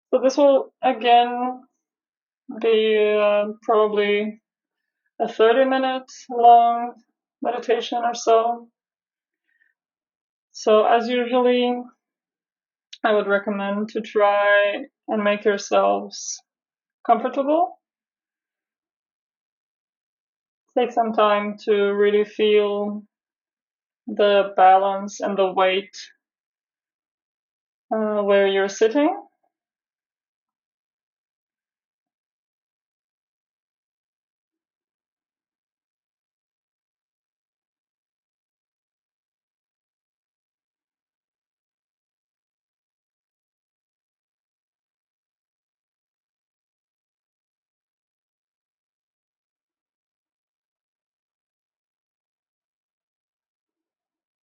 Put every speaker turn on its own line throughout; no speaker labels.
So this will again be probably a 30-minute long meditation or so. So as usually, I would recommend to try and make yourselves comfortable. Take some time to really feel the balance and the weight where you're sitting.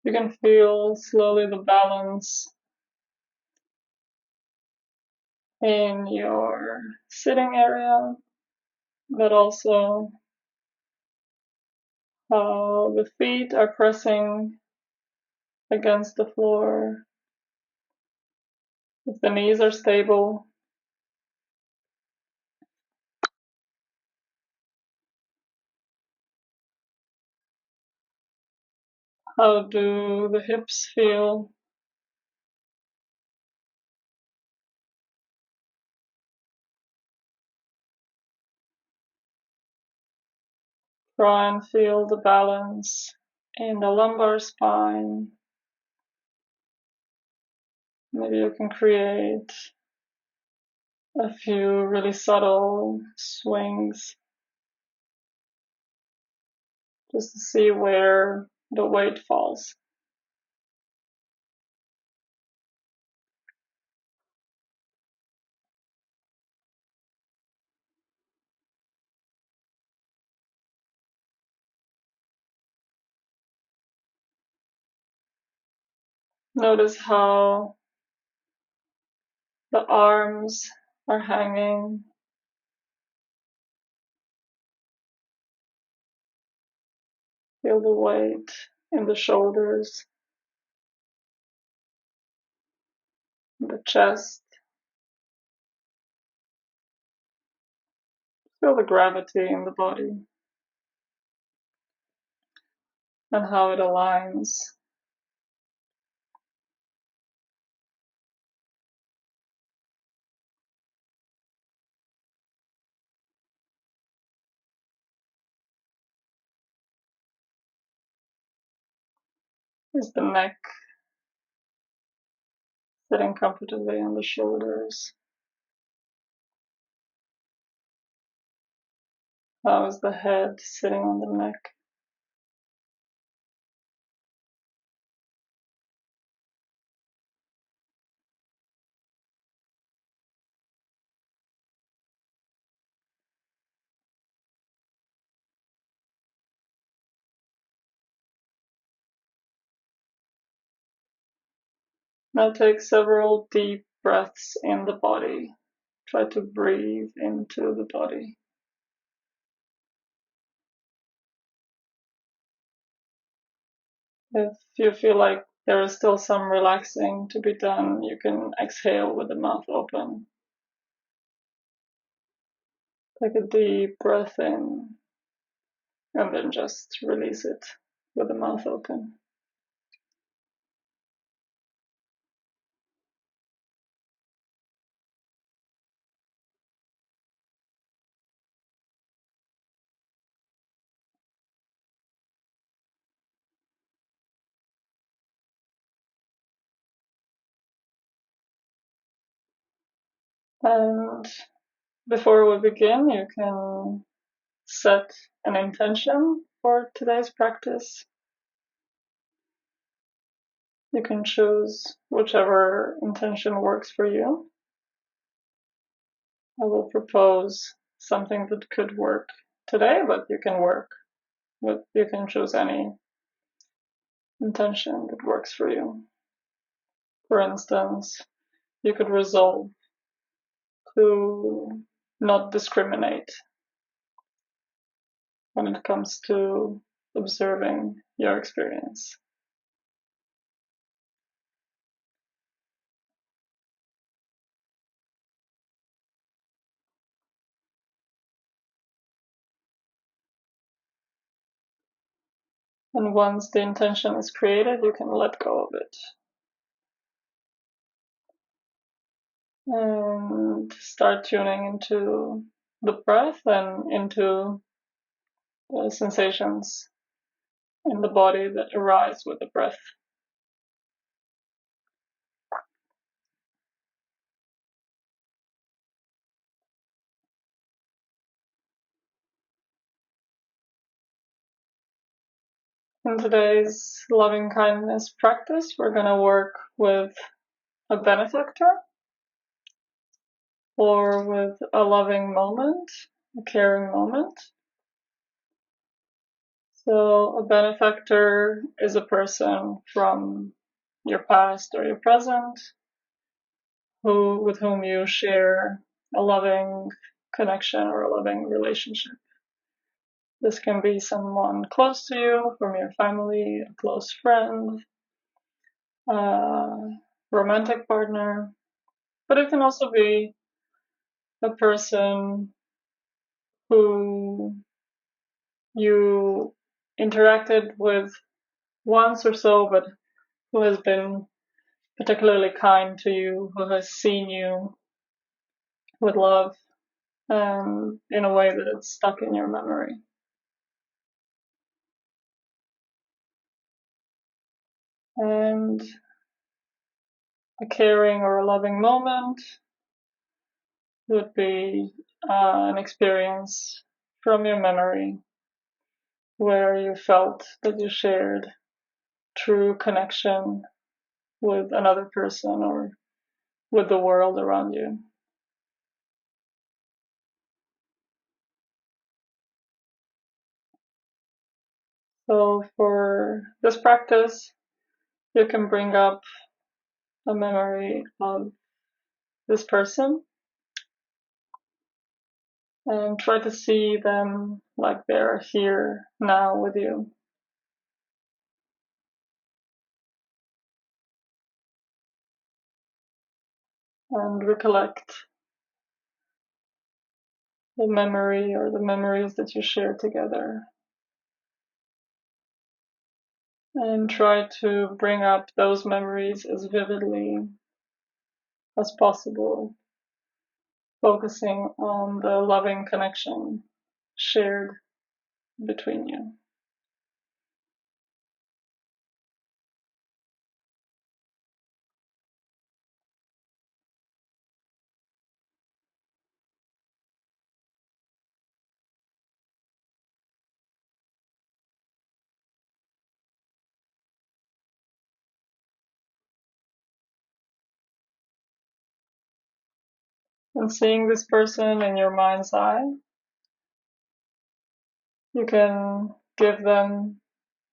You can feel slowly the balance in your sitting area, but also how the feet are pressing against the floor, if the knees are stable. How do the hips feel? Try and feel the balance in the lumbar spine. Maybe you can create a few really subtle swings just to see where the weight falls. Notice how the arms are hanging. Feel the weight in the shoulders, the chest. Feel the gravity in the body and how it aligns. Is the neck sitting comfortably on the shoulders? How is the head sitting on the neck? Now take several deep breaths in the body. Try to breathe into the body. If you feel like there is still some relaxing to be done, you can exhale with the mouth open. Take a deep breath in and then just release it with the mouth open. And before we begin, you can set an intention for today's practice. You can choose whichever intention works for you. I will propose something that could work today, but you can choose any intention that works for you. For instance, you could resolve to not discriminate when it comes to observing your experience. And once the intention is created, you can let go of it. And start tuning into the breath and into the sensations in the body that arise with the breath. In today's loving kindness practice, we're going to work with a benefactor or with a loving moment, a caring moment. So a benefactor is a person from your past or your present with whom you share a loving connection or a loving relationship. This can be someone close to you, from your family, a close friend, a romantic partner, but it can also be a person who you interacted with once or so, but who has been particularly kind to you, who has seen you with love and in a way that it's stuck in your memory. And a caring or a loving moment would be an experience from your memory where you felt that you shared true connection with another person or with the world around you. So for this practice, you can bring up a memory of this person and try to see them like they're here now with you. And recollect the memory or the memories that you shared together. And try to bring up those memories as vividly as possible, focusing on the loving connection shared between you. And seeing this person in your mind's eye, you can give them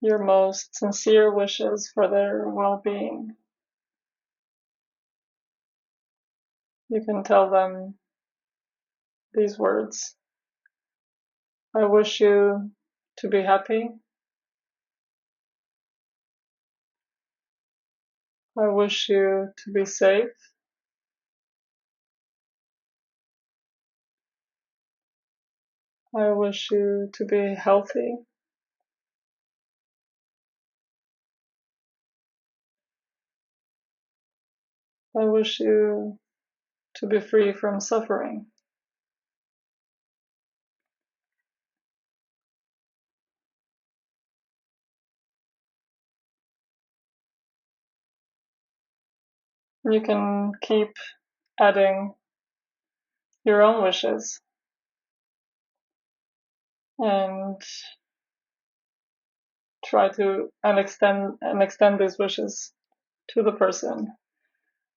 your most sincere wishes for their well-being. You can tell them these words: I wish you to be happy. I wish you to be safe. I wish you to be healthy. I wish you to be free from suffering. You can keep adding your own wishes and try to extend these wishes to the person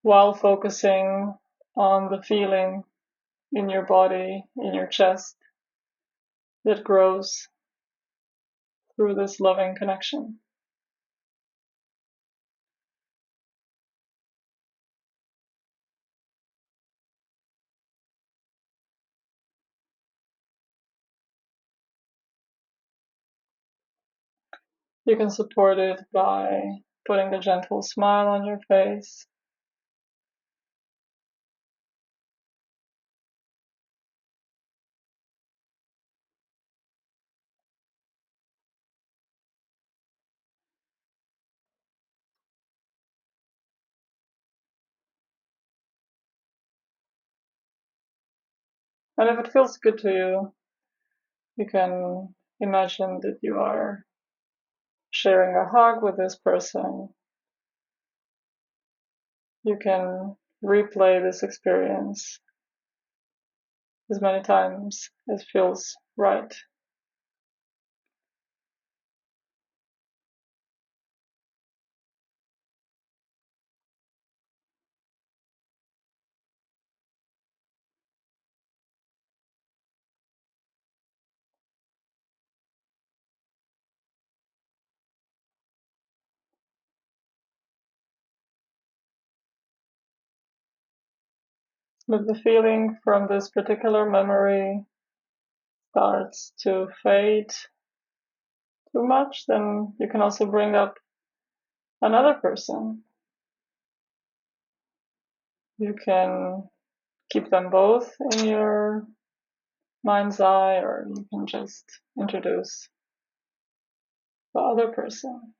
while focusing on the feeling in your body, in your chest, that grows through this loving connection. You can support it by putting a gentle smile on your face, And if it feels good to you, you can imagine that you are sharing a hug with this person. You can replay this experience as many times as feels right. If the feeling from this particular memory starts to fade too much, then you can also bring up another person. You can keep them both in your mind's eye, or you can just introduce the other person.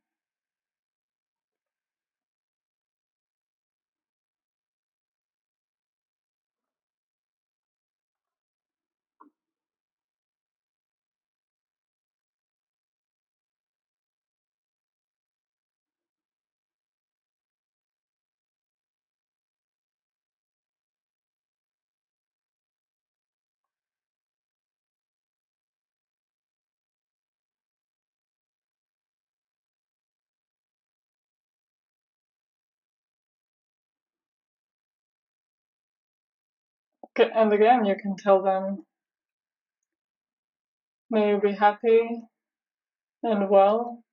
Okay, and again, you can tell them, may you be happy and well.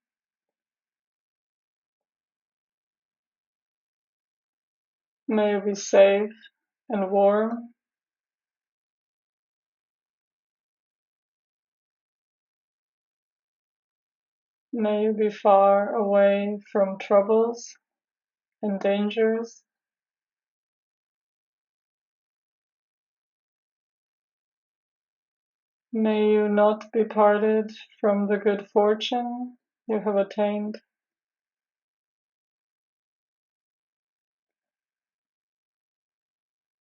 May you be safe and warm. May you be far away from troubles and dangers. May you not be parted from the good fortune you have attained.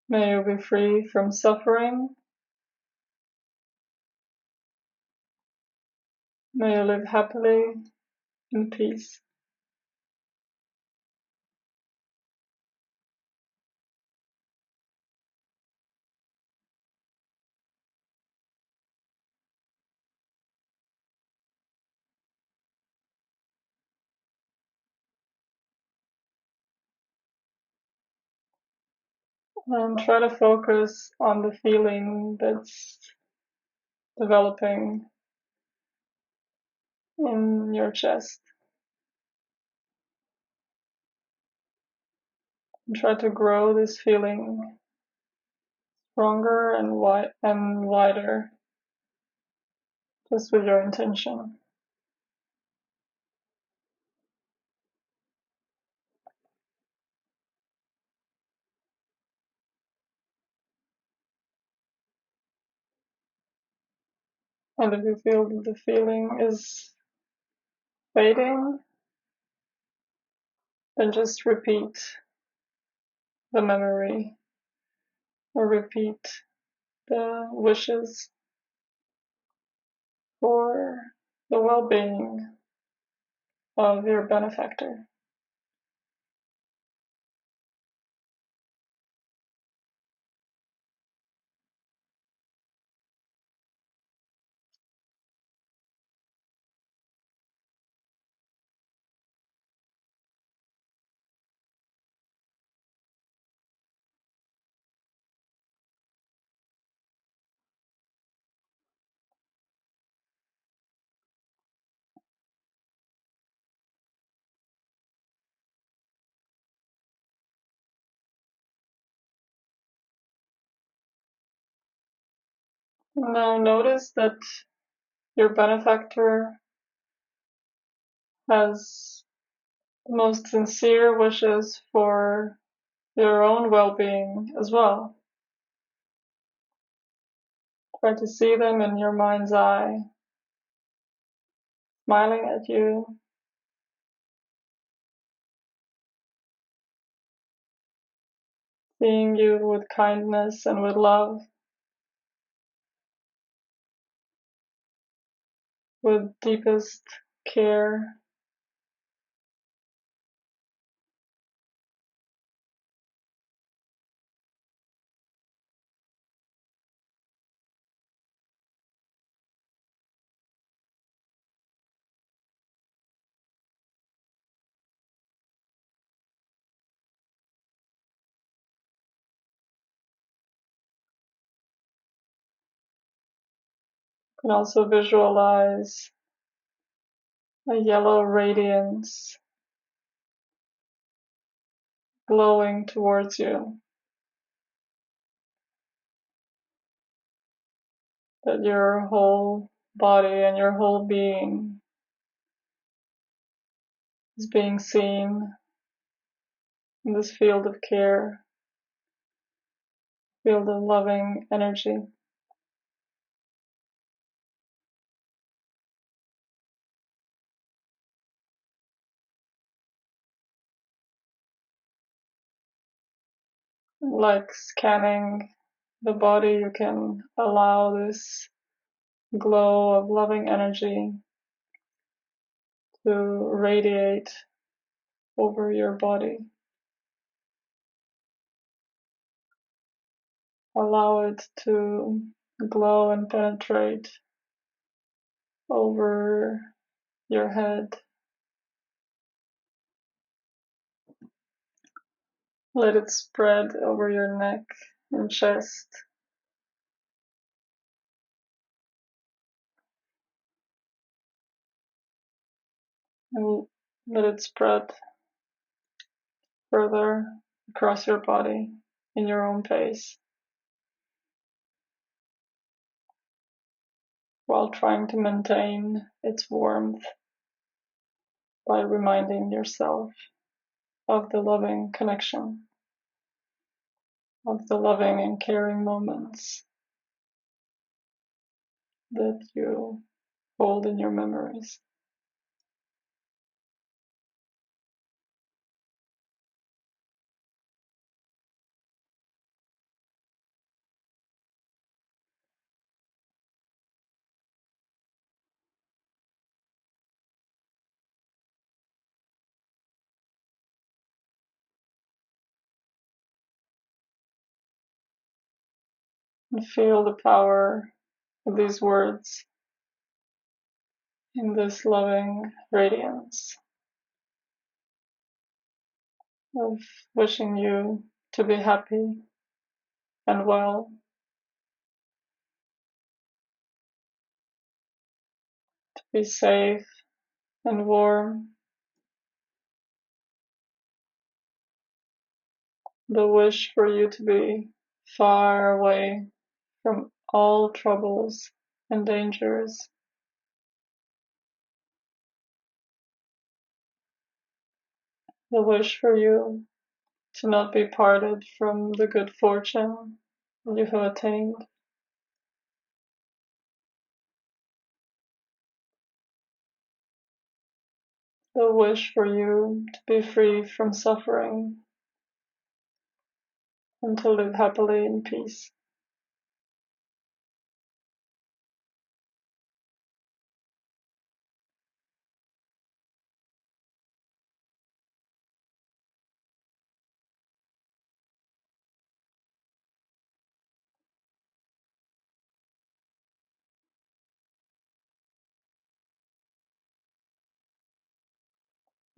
May you be free from suffering. May you live happily in peace. And try to focus on the feeling that's developing in your chest. And try to grow this feeling stronger and wider, just with your intention. And if you feel that the feeling is fading, then just repeat the memory or repeat the wishes for the well-being of your benefactor. Now notice that your benefactor has the most sincere wishes for your own well-being as well. Try to see them in your mind's eye, smiling at you, seeing you with kindness and with love. with deepest care. You can also visualize a yellow radiance glowing towards you, that your whole body and your whole being is being seen in this field of care, field of loving energy. Like scanning the body, you can allow this glow of loving energy to radiate over your body. Allow it to glow and penetrate over your head. Let it spread over your neck and chest. And let it spread further across your body in your own pace, while trying to maintain its warmth by reminding yourself of the loving connection, of the loving and caring moments that you hold in your memories. And feel the power of these words in this loving radiance of wishing you to be happy and well, to be safe and warm. The wish for you to be far away from all troubles and dangers. The wish for you to not be parted from the good fortune you have attained. The wish for you to be free from suffering and to live happily in peace.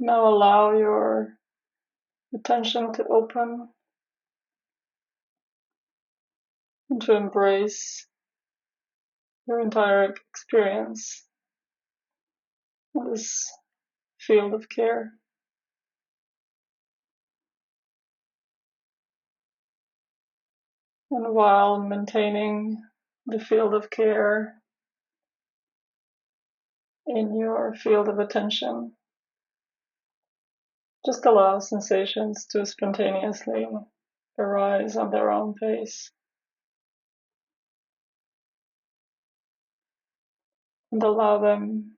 Now allow your attention to open and to embrace your entire experience in this field of care. And while maintaining the field of care in your field of attention, just allow sensations to spontaneously arise on their own pace. And allow them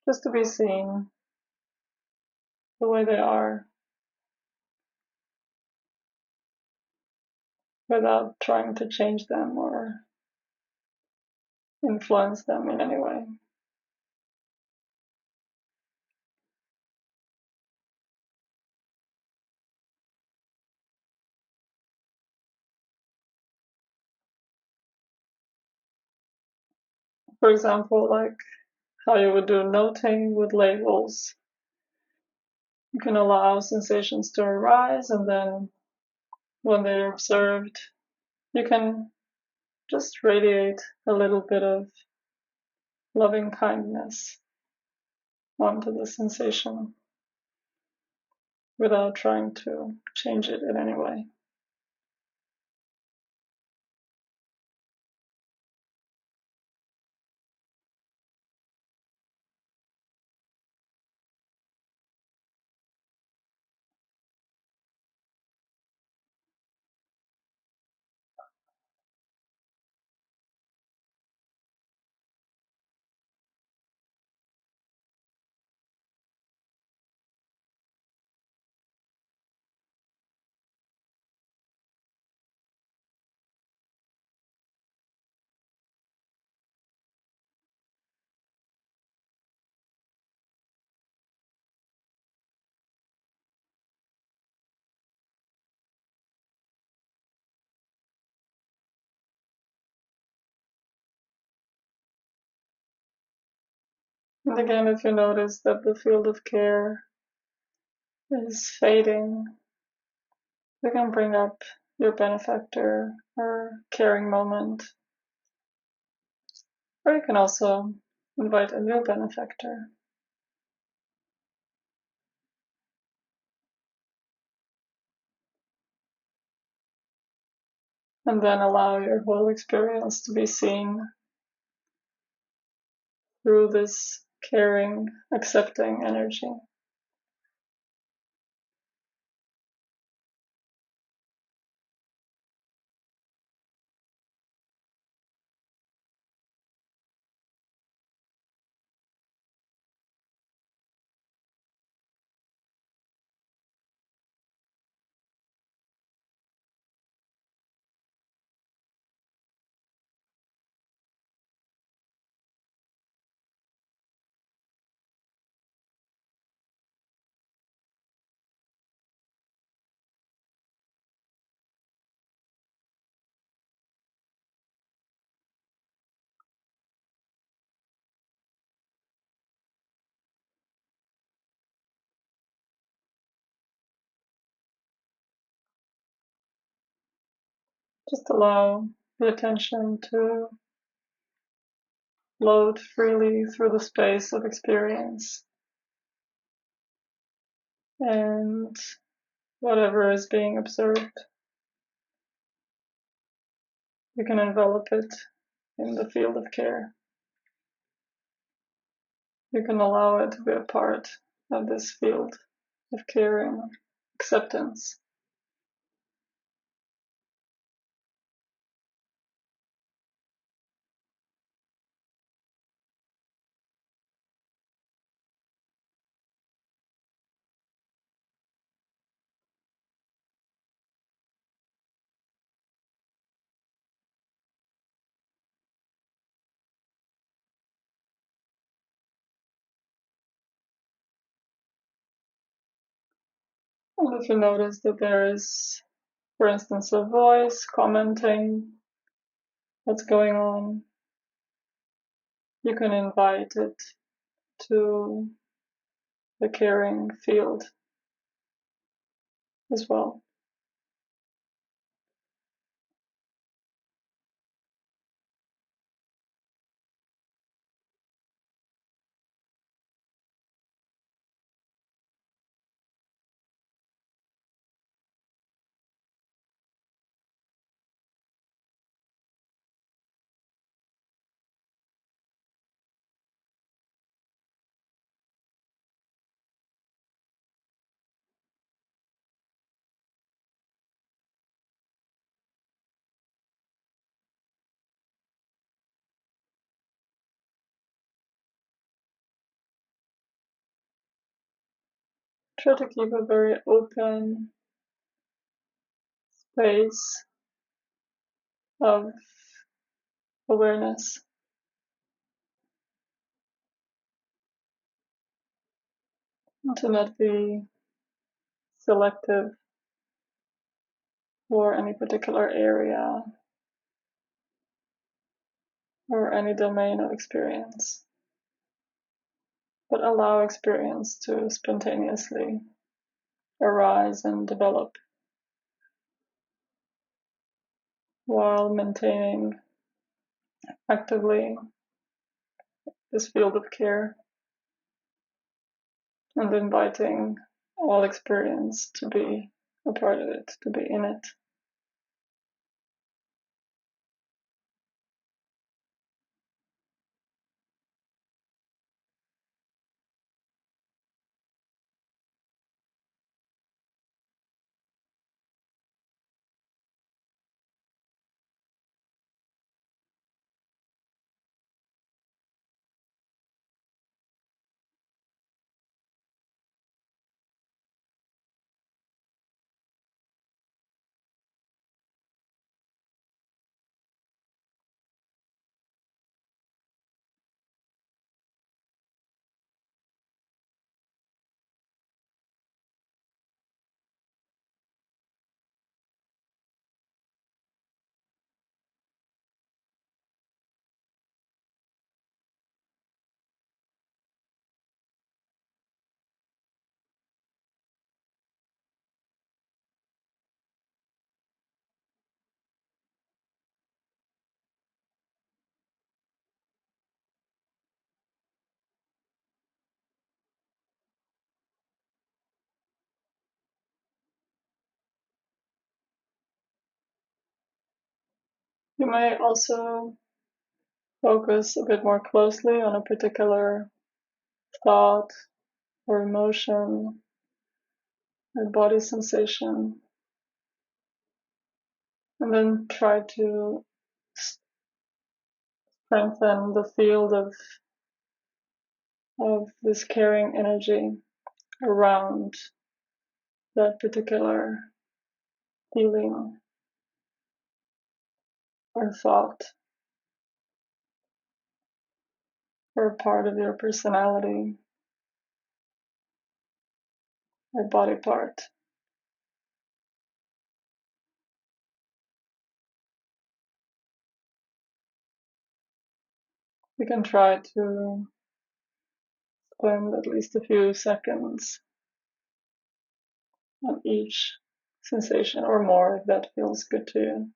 just to be seen the way they are, without trying to change them or influence them in any way. For example, like how you would do noting with labels. You can allow sensations to arise, and then when they're observed, you can just radiate a little bit of loving kindness onto the sensation without trying to change it in any way. And again, if you notice that the field of care is fading, you can bring up your benefactor or caring moment, or you can also invite a new benefactor. And then allow your whole experience to be seen through this caring, accepting energy. Just allow the attention to float freely through the space of experience. And whatever is being observed, you can envelop it in the field of care. You can allow it to be a part of this field of caring, acceptance. And if you notice that there is, for instance, a voice commenting what's going on, you can invite it to the caring field as well. Try to keep a very open space of awareness. To not be selective for any particular area or any domain of experience, but allow experience to spontaneously arise and develop while maintaining actively this field of care and inviting all experience to be a part of it, to be in it. You may also focus a bit more closely on a particular thought or emotion or body sensation, and then try to strengthen the field of this caring energy around that particular feeling or thought or part of your personality or body part. You can try to spend at least a few seconds on each sensation or more if that feels good to you.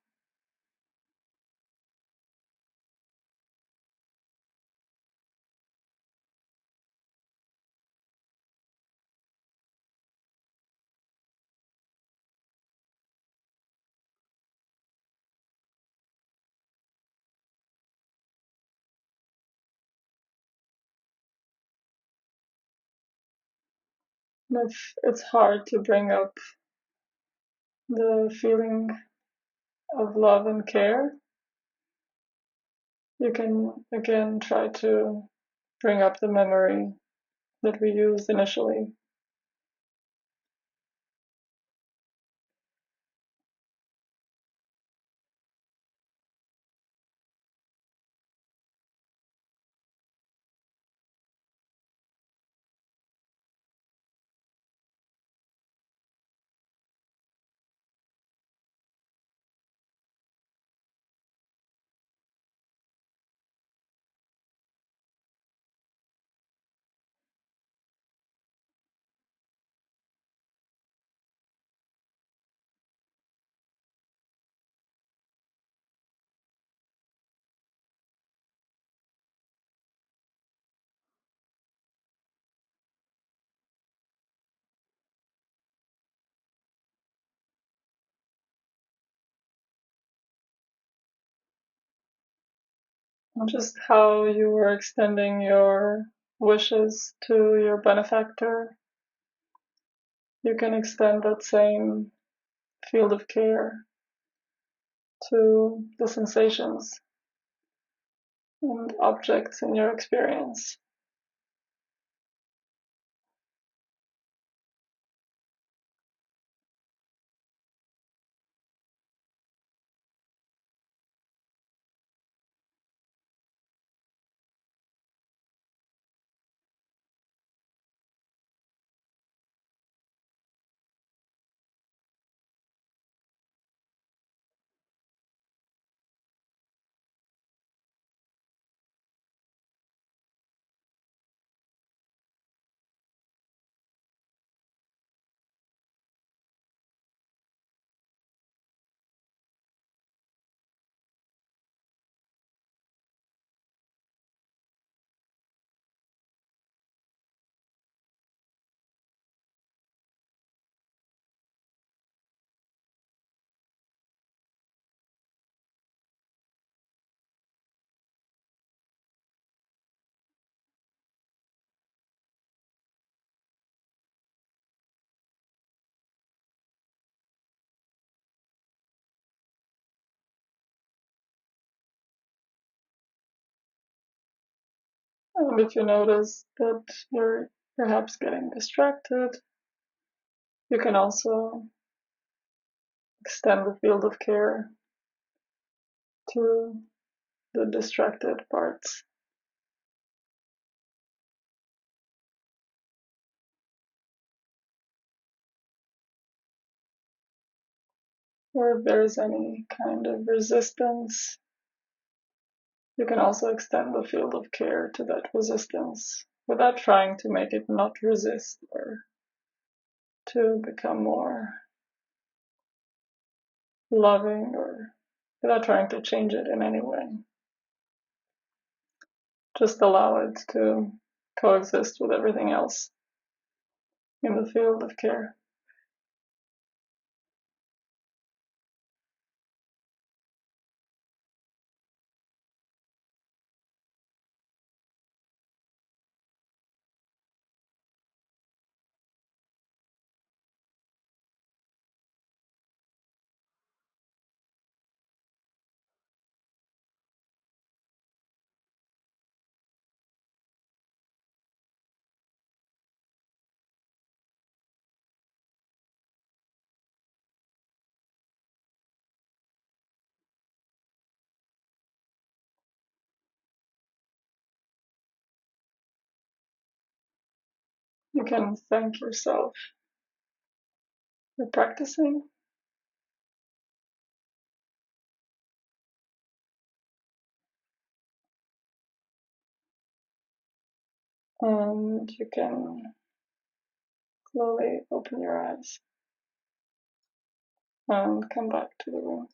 And if it's hard to bring up the feeling of love and care, you can again try to bring up the memory that we used initially. And just how you were extending your wishes to your benefactor, you can extend that same field of care to the sensations and objects in your experience. And if you notice that you're perhaps getting distracted, you can also extend the field of care to the distracted parts. Or if there's any kind of resistance, you can also extend the field of care to that resistance without trying to make it not resist or to become more loving or without trying to change it in any way. Just allow it to coexist with everything else in the field of care. You can thank yourself for practicing, and you can slowly open your eyes and come back to the room.